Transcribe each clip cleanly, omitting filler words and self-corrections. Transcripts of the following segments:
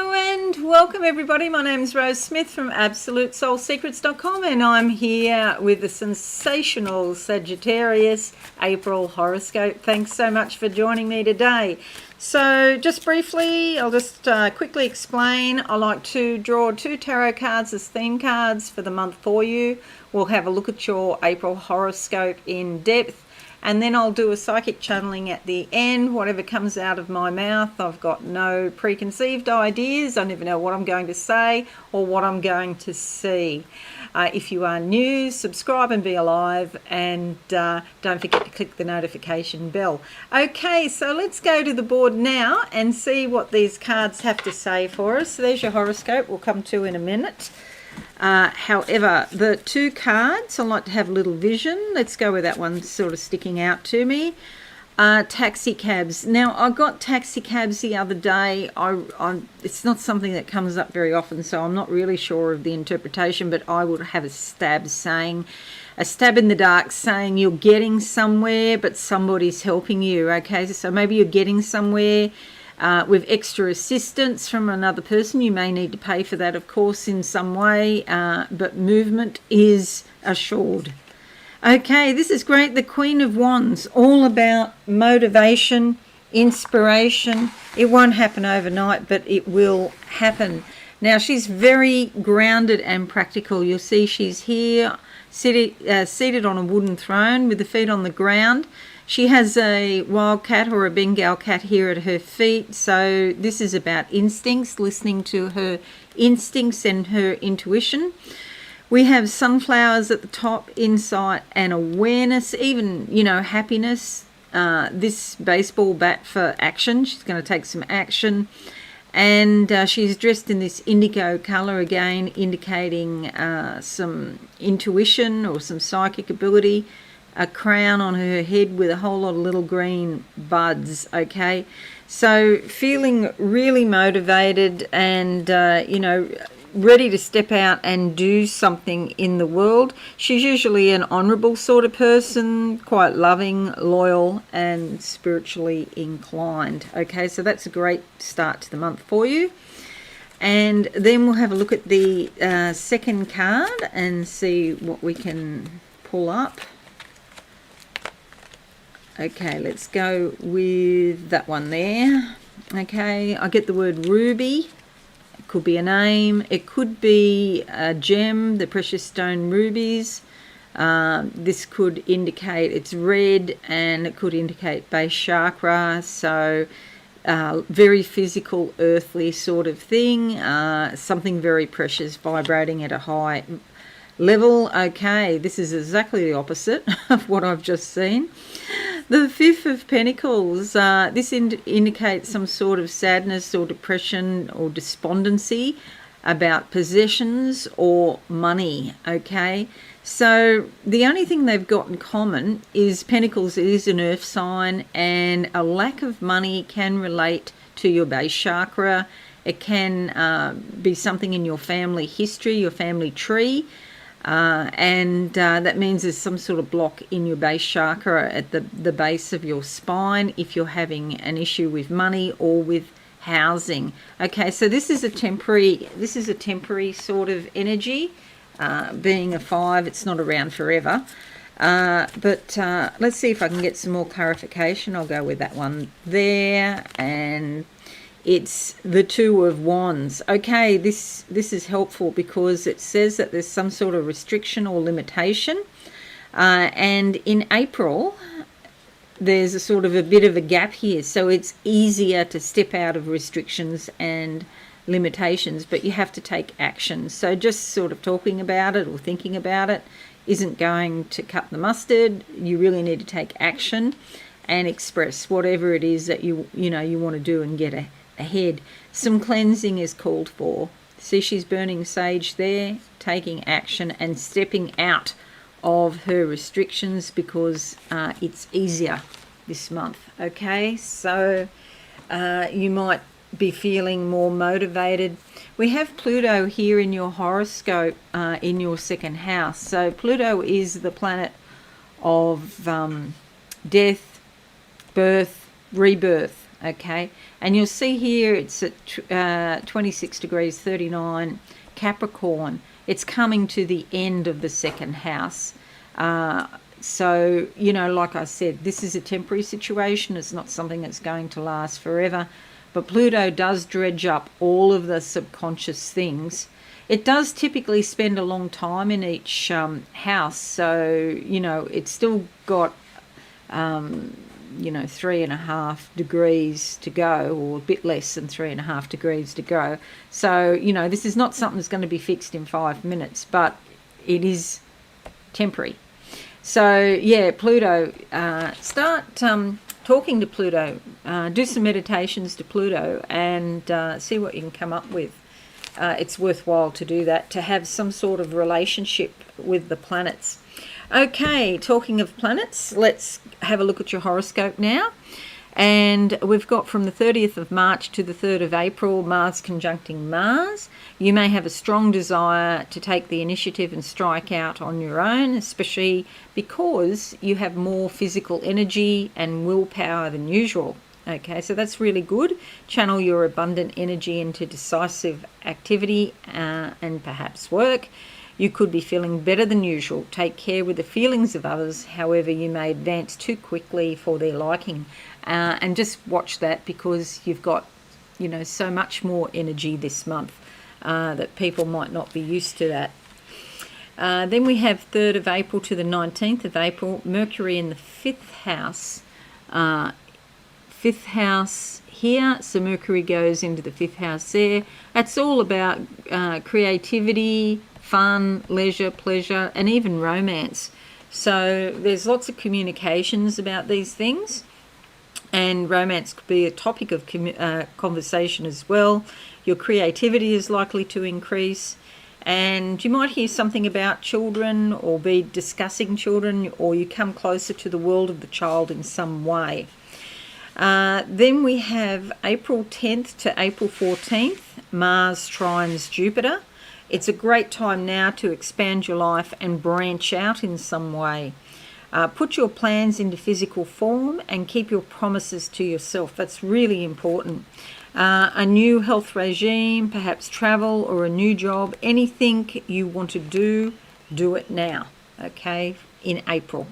Hello and welcome everybody. My name is Rose Smith from AbsoluteSoulSecrets.com and I'm here with the sensational Sagittarius April Horoscope. Thanks so much for joining me today. So just briefly, I'll just quickly explain. I like to draw 2 tarot cards as theme cards for the month for you. We'll have a look at your April horoscope in depth. And then I'll do a psychic channeling at the end, whatever comes out of my mouth. I've got no preconceived ideas. I never know what I'm going to say or what I'm going to see. If you are new, subscribe and be alive, and don't forget to click the notification bell. Okay, so let's go to the board now and see what these cards have to say for us. So there's your horoscope. We'll come to in a minute. However, the 2 cards, I like to have a little vision. Let's go with that one sort of sticking out to me. Taxi cabs. Now, I got taxi cabs the other day. It's not something that comes up very often, so I'm not really sure of the interpretation, but I would have a stab in the dark saying you're getting somewhere, but somebody's helping you, okay? So maybe you're getting somewhere with extra assistance from another person. You may need to pay for that, of course, in some way, but movement is assured. Okay, this is great. The Queen of Wands, all about motivation, inspiration. It won't happen overnight, but it will happen. Now, she's very grounded and practical. You'll see she's here, seated on a wooden throne with the feet on the ground. She has a wild cat or a Bengal cat here at her feet. So this is about instincts, listening to her instincts and her intuition. We have sunflowers at the top, insight and awareness, even, happiness. This baseball bat for action. She's going to take some action. And she's dressed in this indigo colour again, indicating some intuition or some psychic ability. A crown on her head with a whole lot of little green buds, okay? So feeling really motivated and, ready to step out and do something in the world. She's usually an honourable sort of person, quite loving, loyal and spiritually inclined, okay? So that's a great start to the month for you. And then we'll have a look at the second card and see what we can pull up. Okay, let's go with that one there. Okay, I get the word ruby. It could be a name. It could be a gem, the precious stone rubies. This could indicate it's red, and it could indicate base chakra. So very physical, earthly sort of thing. Something very precious, vibrating at a high level. Okay, this is exactly the opposite of what I've just seen. The 5th of Pentacles, this indicates some sort of sadness or depression or despondency about possessions or money, okay? So the only thing they've got in common is Pentacles is an earth sign, and a lack of money can relate to your base chakra. It can be something in your family history, your family tree. And that means there's some sort of block in your base chakra at the base of your spine if you're having an issue with money or with housing. Okay, so this is a temporary sort of energy. Being a 5, it's not around forever. But let's see if I can get some more clarification. I'll go with that one there, and it's the 2 of Wands. Okay, this is helpful because it says that there's some sort of restriction or limitation. And in April, there's a sort of a bit of a gap here. So it's easier to step out of restrictions and limitations, but you have to take action. So just sort of talking about it or thinking about it isn't going to cut the mustard. You really need to take action and express whatever it is that you want to do and get ahead. Some cleansing is called for. See, she's burning sage there, taking action and stepping out of her restrictions because it's easier this month. Okay, so you might be feeling more motivated. We have Pluto here in your horoscope in your 2nd house. So Pluto is the planet of death, birth, rebirth. okay? And you'll see here it's at 26 degrees 39 Capricorn. It's coming to the end of the second house. So, you know, like I said, this is a temporary situation. It's not something that's going to last forever. But Pluto does dredge up all of the subconscious things. It does typically spend a long time in each house. So, you know, it's still got, 3.5 degrees to go, or a bit less than 3.5 degrees to go. So, you know, this is not something that's going to be fixed in 5 minutes, but it is temporary. So, yeah, Pluto, start talking to Pluto, do some meditations to Pluto and see what you can come up with. It's worthwhile to do that, to have some sort of relationship with the planets. Okay, talking of planets, let's have a look at your horoscope now. And we've got from the 30th of March to the 3rd of April, Mars conjuncting Mars. You may have a strong desire to take the initiative and strike out on your own, especially because you have more physical energy and willpower than usual. Okay, so that's really good. Channel your abundant energy into decisive activity and perhaps work. You could be feeling better than usual. Take care with the feelings of others. However, you may advance too quickly for their liking. And just watch that, because you've got, you know, so much more energy this month that people might not be used to that. Then we have 3rd of April to the 19th of April, Mercury in the 5th house. 5th house here, so Mercury goes into the 5th house there. That's all about creativity, fun, leisure, pleasure, and even romance. So there's lots of communications about these things, and romance could be a topic of conversation as well. Your creativity is likely to increase, and you might hear something about children or be discussing children, or you come closer to the world of the child in some way. Then we have April 10th to April 14th, Mars trines Jupiter. It's a great time now to expand your life and branch out in some way. Put your plans into physical form and keep your promises to yourself. That's really important. A new health regime, perhaps travel or a new job, anything you want to do it now, okay, in April.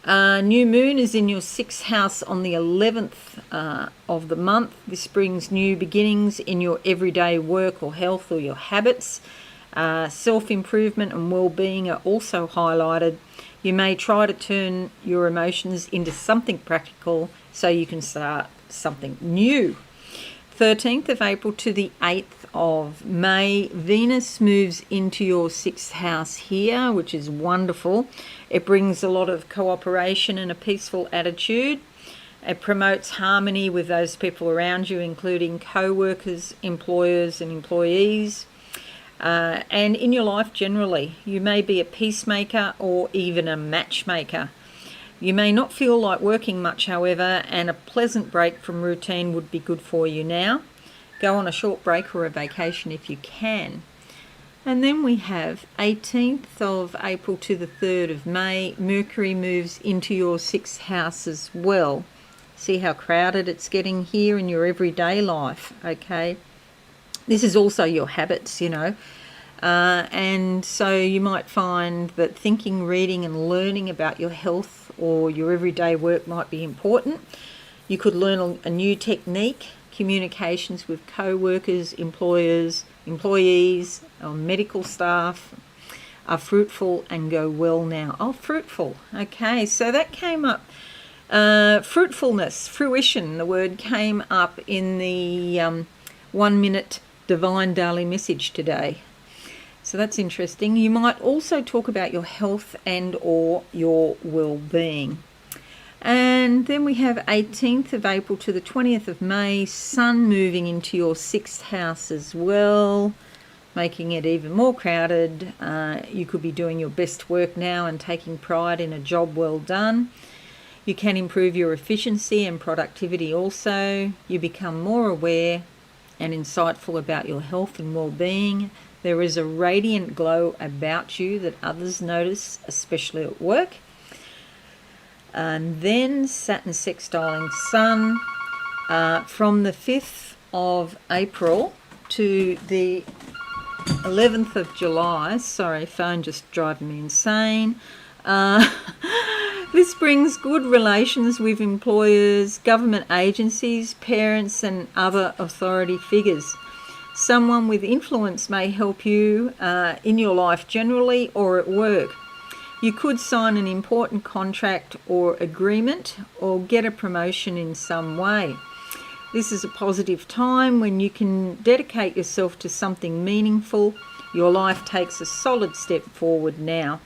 New moon is in your 6th house on the 11th of the month. This brings new beginnings in your everyday work or health or your habits. Self-improvement and well-being are also highlighted. You may try to turn your emotions into something practical so you can start something new. 13th of April to the 8th of May, Venus moves into your 6th house here, which is wonderful. It brings a lot of cooperation and a peaceful attitude. It promotes harmony with those people around you, including co-workers, employers and employees. And in your life generally, you may be a peacemaker or even a matchmaker. You may not feel like working much, however, and a pleasant break from routine would be good for you now. Go on a short break or a vacation if you can. And then we have 18th of April to the 3rd of May, Mercury moves into your 6th house as well. See how crowded it's getting here in your everyday life, okay? This is also your habits, you know. And so you might find that thinking, reading and learning about your health or your everyday work might be important. You could learn a new technique. Communications with co-workers, employers, employees, or medical staff are fruitful and go well now. Oh, fruitful. Okay, so that came up. Fruitfulness, fruition, the word came up in the 1 minute Divine Daily message today. So that's interesting. You might also talk about your health and or your well-being. And then we have 18th of April to the 20th of May, Sun moving into your 6th house as well, making it even more crowded. You could be doing your best work now and taking pride in a job well done. You can improve your efficiency and productivity also. You become more aware and insightful about your health and well-being. There is a radiant glow about you that others notice, especially at work. And then Saturn sextiling Sun. from the 5th of April to the 11th of July. Sorry, phone just driving me insane. This brings good relations with employers, government agencies, parents and other authority figures. Someone with influence may help you in your life generally or at work. You could sign an important contract or agreement or get a promotion in some way. This is a positive time when you can dedicate yourself to something meaningful. Your life takes a solid step forward now.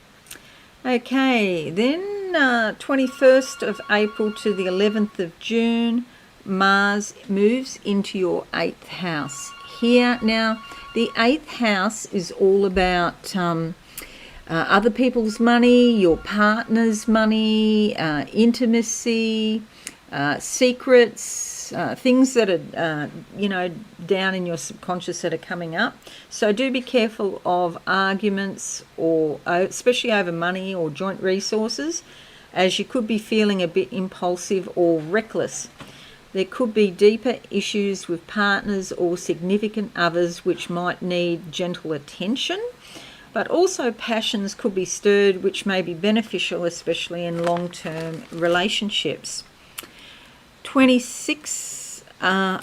Okay, then 21st of April to the 11th of June, Mars moves into your 8th house. Here now, the 8th house is all about other people's money, your partner's money, intimacy, secrets, things that are, down in your subconscious that are coming up. So do be careful of arguments, or especially over money or joint resources, as you could be feeling a bit impulsive or reckless. There could be deeper issues with partners or significant others which might need gentle attention, but also passions could be stirred which may be beneficial, especially in long-term relationships. 26th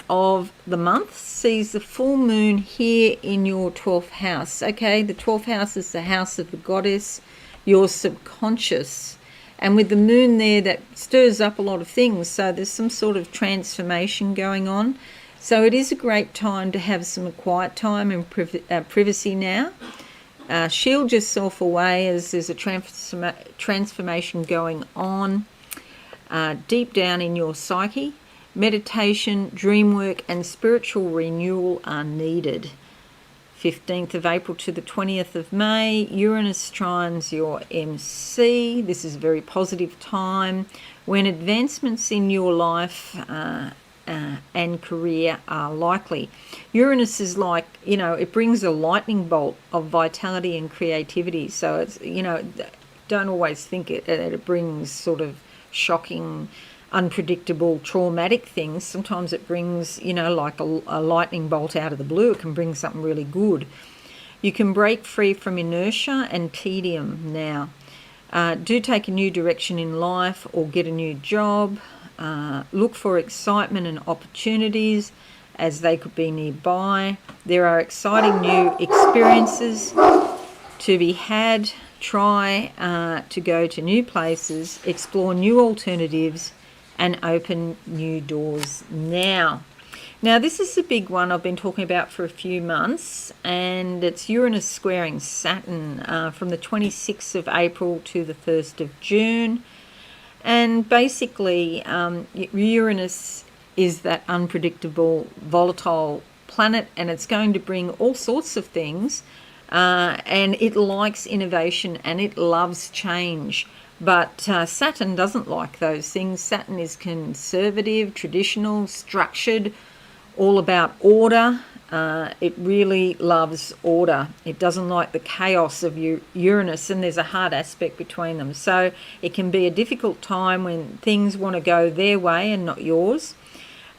of the month sees the full moon here in your 12th house. Okay, the 12th house is the house of the goddess, your subconscious. And with the moon there, that stirs up a lot of things. So there's some sort of transformation going on. So it is a great time to have some quiet time and privacy now. Shield yourself away as there's a transformation going on deep down in your psyche. Meditation, dream work and spiritual renewal are needed. 15th of April to the 20th of May, Uranus trines your MC. This is a very positive time when advancements in your life and career are likely. Uranus is like, it brings a lightning bolt of vitality and creativity. So it's, don't always think it brings sort of shocking, unpredictable, traumatic things. Sometimes it brings, like a lightning bolt out of the blue. It can bring something really good. You can break free from inertia and tedium now. Do take a new direction in life or get a new job. Look for excitement and opportunities as they could be nearby. There are exciting new experiences to be had. Try to go to new places, explore new alternatives, and open new doors now. Now, this is a big one I've been talking about for a few months, and it's Uranus squaring Saturn from the 26th of April to the 1st of June. And basically, Uranus is that unpredictable, volatile planet, and it's going to bring all sorts of things, and it likes innovation and it loves change. But Saturn doesn't like those things. Saturn is conservative, traditional, structured, all about order. It really loves order. It doesn't like the chaos of Uranus, and there's a hard aspect between them. So it can be a difficult time when things want to go their way and not yours.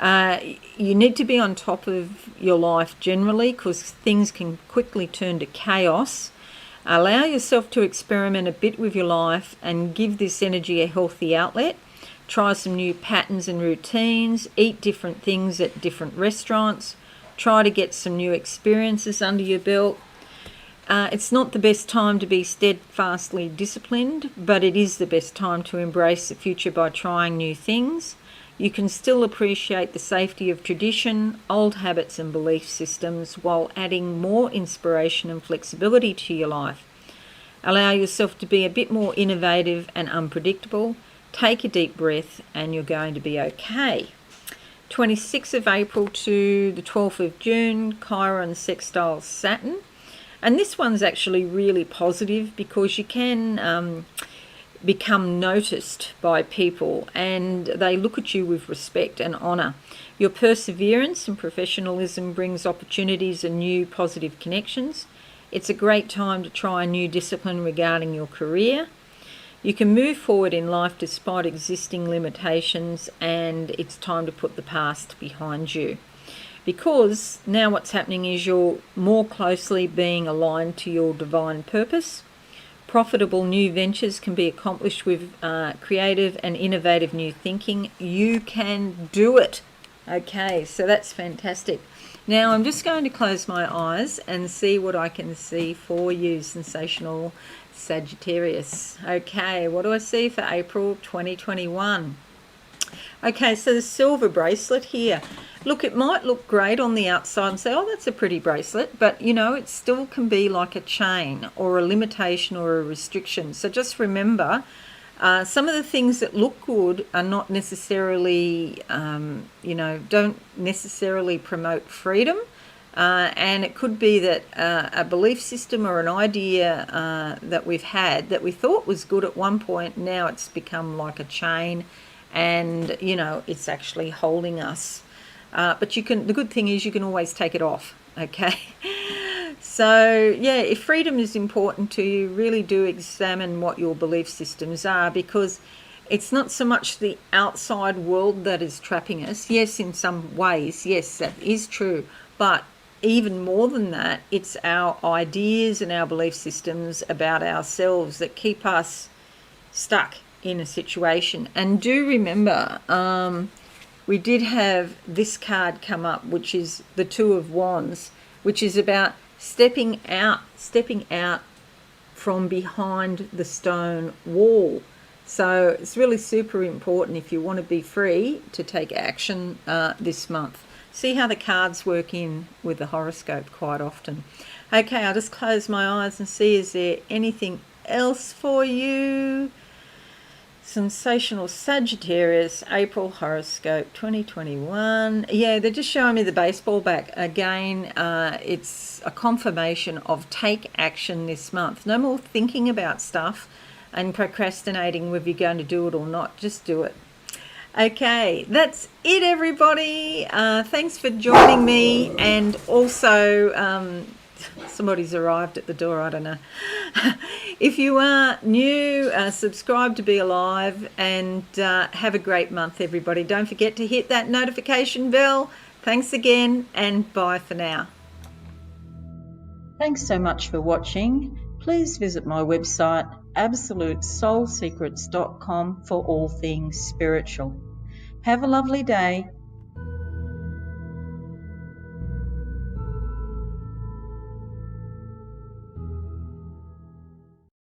You need to be on top of your life generally, because things can quickly turn to chaos. Allow yourself to experiment a bit with your life and give this energy a healthy outlet. Try some new patterns and routines. Eat different things at different restaurants. Try to get some new experiences under your belt. It's not the best time to be steadfastly disciplined, but it is the best time to embrace the future by trying new things. You can still appreciate the safety of tradition, old habits and belief systems while adding more inspiration and flexibility to your life. Allow yourself to be a bit more innovative and unpredictable. Take a deep breath and you're going to be okay. 26th of April to the 12th of June, Chiron sextiles Saturn. And this one's actually really positive because you can become noticed by people and they look at you with respect and honour. Your perseverance and professionalism brings opportunities and new positive connections. It's a great time to try a new discipline regarding your career. You can move forward in life despite existing limitations, and it's time to put the past behind you. Because now what's happening is you're more closely being aligned to your divine purpose. Profitable new ventures can be accomplished with creative and innovative new thinking. You can do it. Okay, so that's fantastic. Now I'm just going to close my eyes and see what I can see for you, sensational Sagittarius. Okay, what do I see for April 2021? Okay, so the silver bracelet here. Look, it might look great on the outside and say, oh, that's a pretty bracelet, but you know, it still can be like a chain or a limitation or a restriction. So just remember, some of the things that look good are not necessarily, don't necessarily promote freedom. And it could be that a belief system or an idea that we've had that we thought was good at one point, now it's become like a chain, and you know, it's actually holding us. But you can, the good thing is you can always take it off. Okay. So yeah, if freedom is important to you, really do examine what your belief systems are, because it's not so much the outside world that is trapping us. Yes, in some ways, yes, that is true. But even more than that, it's our ideas and our belief systems about ourselves that keep us stuck in a situation. And do remember, we did have this card come up, which is the Two of Wands, which is about stepping out from behind the stone wall. So it's really super important if you want to be free to take action this month. See how the cards work in with the horoscope quite often. Okay, I'll just close my eyes and see, is there anything else for you? Sensational Sagittarius April Horoscope 2021. Yeah, they're just showing me the baseball bat. Again, it's a confirmation of take action this month. No more thinking about stuff and procrastinating whether you're going to do it or not. Just do it. Okay, that's it, everybody. Thanks for joining me. And also, somebody's arrived at the door, I don't know. If you are new, subscribe to be alive, and have a great month, everybody. Don't forget to hit that notification bell. Thanks again, and bye for now. Thanks so much for watching. Please visit my website absolutesoulsecrets.com for all things spiritual. Have a lovely day.